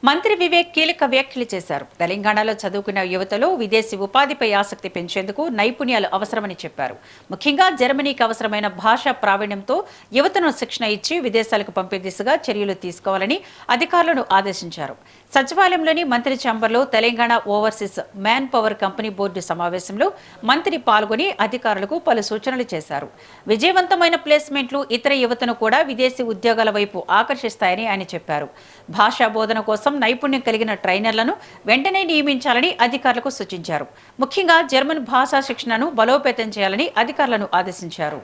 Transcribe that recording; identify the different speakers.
Speaker 1: మంత్రి వివేక్ కీలక వ్యాఖ్యలు చేశారు. తెలంగాణలో చదువుకున్న యువతలో విదేశీ ఉపాధిపై ఆసక్తి పెంచేందుకు నైపుణ్యాలు అవసరమని చెప్పారు. ముఖ్యంగా జర్మనీకి అవసరమైన భాషా ప్రావీణ్యంతో యువతను శిక్షణ ఇచ్చి విదేశాలకు పంపే దిశగా చర్యలు తీసుకోవాలని అధికారులను ఆదేశించారు. సచివాలయంలోని మంత్రి ఛాంబర్లో Telangana overseas manpower company board సమావేశంలో మంత్రి పాల్గొని అధికారులకు పలు సూచనలు చేశారు. విజయవంతమైన ప్లేస్మెంట్లు ఇతర యువతను కూడా విదేశీ ఉద్యోగాల వైపు ఆకర్షిస్తాయని ఆయన చెప్పారు. భాషా బోధన కోసం నైపుణ్యం కలిగిన ట్రైనర్లను వెంటనే నియమించాలని అధికారులకు సూచించారు. ముఖ్యంగా జర్మన్ భాషా శిక్షణను బలోపేతం చేయాలని అధికారులను ఆదేశించారు.